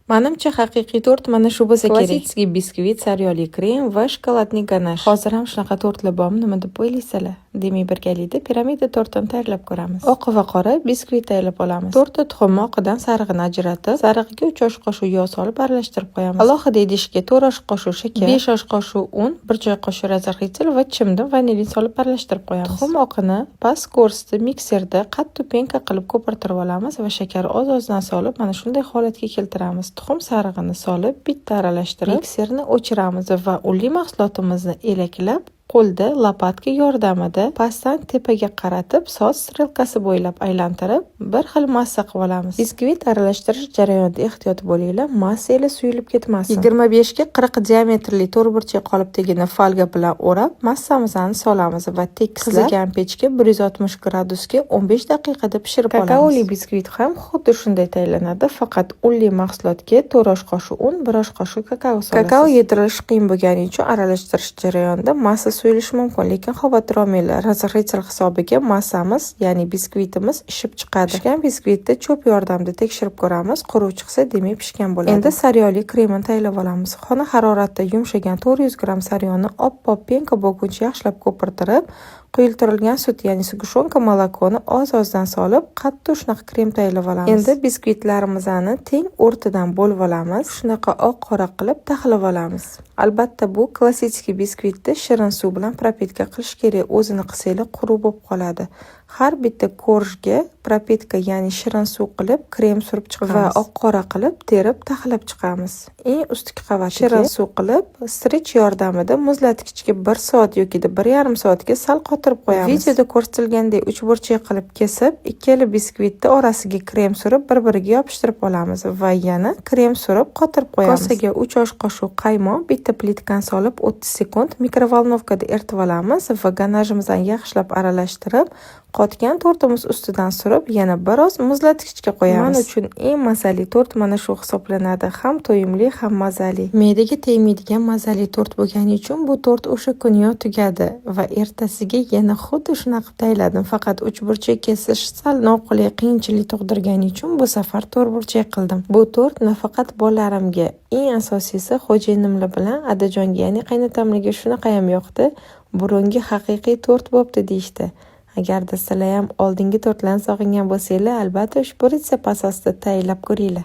Menimcha haqiqiy tort mana shu bo'lsa kerak. Klassik biskvit, sariyoli krem va shokoladli ganash. Hozir ham shunaqa tortlar bormi, nima deb o'ylaysizlar? Demak, birgalikda piramida tortini tayyorlab ko'ramiz. Oq va qora biskvit tayyorlab olamiz. Tortni tuxumi oqidan sarig'ini ajratib, sarig'iga 3 osh qoshiq yog' solib aralashtirib qo'yamiz. Alohida idishga 4 osh qoshiq shakar, 5 osh qoshiq un, 1 choy qoshiq razarxichil va chimdim vanilin solib aralashtirib qo'yamiz. Tuxum oqini past ko'rsatib mikserda qattiq penka qilib ko'pirtirib olamiz va shakar oz-ozdan solib mana shunday holatga keltiramiz. Tuxum sarig'ini solib bitta aralashtirib, mikserni o'chiramiz va unli mahsulotimizni elaklab qo'lda lopatka yordamida pastdan tepaga qaratib, soch strelkasi bo'ylab aylantirib, bir xil massa qilib olamiz. Biskvit aralashtirish jarayonida ehtiyot bo'linglar, massa ila suyulib ketmasin. 25 ga 40 diametrli to'rtburchak qolipdagina folga bilan o'rab, massamizni solamiz va tekislab qizigan pechga 160 gradusga 15 daqiqada pishirib olamiz. Kakaoli biskvit ham xuddi shunday tayyorlanadi, faqat unli mahsulotga 4 osh qoshiq un, 1 osh qoshiq kakao solasiz. Kakao yedirilishi qiyin bo'lgani uchun aralashtirish jarayonida massa suyulishi mumkin, lekin xavotir olmanglar. Razarxichil hisobiga massamiz, ya'ni biskvitimiz ishib chiqadi. Pishgan biskvitni cho'p yordamida tekshirib ko'ramiz. Quruq chiqsa, demak pishgan bo'ladi. Endi sariyoli kremini tayyorlab olamiz. Xona haroratida yumshagan 400 gram sariyonni oppoq penka bo'lguncha yaxshilab ko'pirtirib, quyiltirilgan sut, ya'ni sgushonka molokoni oz-ozdan solib, qattiq shunaqa krem tayyorlab olamiz. Endi biskvitlarimizni teng o'rtadan bo'lib olamiz. Shunaqa oq-qora qilib taxlab olamiz. Albatta, bu klassik biskvitni shirin suv bilan propitka qilish kerak. O'zini qilsanglar quruq bo'lib qoladi. Har bitta korjga propitka, ya'ni shirin suv qilib krem surib chiqamiz va oq-qora qilib terib taxlab chiqamiz. Eng ustki qavatiga shirin suv qilib strich yordamida muzlatgichga 1 soat yoki 1,5 soatga sal qotirib qo'yamiz. Videoda ko'rsatilgandek 3 burchak qilib kesib, ikkala biskvitni orasiga krem surib, bir-biriga yopishtirib olamiz va yana krem surib qotirib qo'yamiz. Kosaga 3 osh qoshiq qaymoq, bitta plitkani solib 30 sekund mikrovolnovkada eritib olamiz va ganajimizni yaxshilab aralashtirib, qotgan tortimiz ustidan surib, yana biroz muzlatgichga qo'yamiz. Men uchun eng mazali tort mana shu hisoblanadi. Ham to'yimli, ham mazali. Me'daga tegmaydigan mazali tort bo'lgani uchun bu tort o'sha kuniyoq tugadi va ertasiga yana xuddi shunaqa tayyorladim. Faqat 3 burchak kesish sal noqulay qiyinchilik tug'dirgani uchun bu safar 4 burchak qildim. Bu tort nafaqat bolalarimga, eng asosiysi xo'jayinimlar bilan adajonga, ya'ni qaynotamlarga shunaqa ham yoqdi. Burungi haqiqiy tort bo'pti deyishdi. Agarda sizlar ham oldingi tortlarni sog'ingan bo'lsanglar, albatta ushbu retsept asosida tayyorlab ko'ringlar.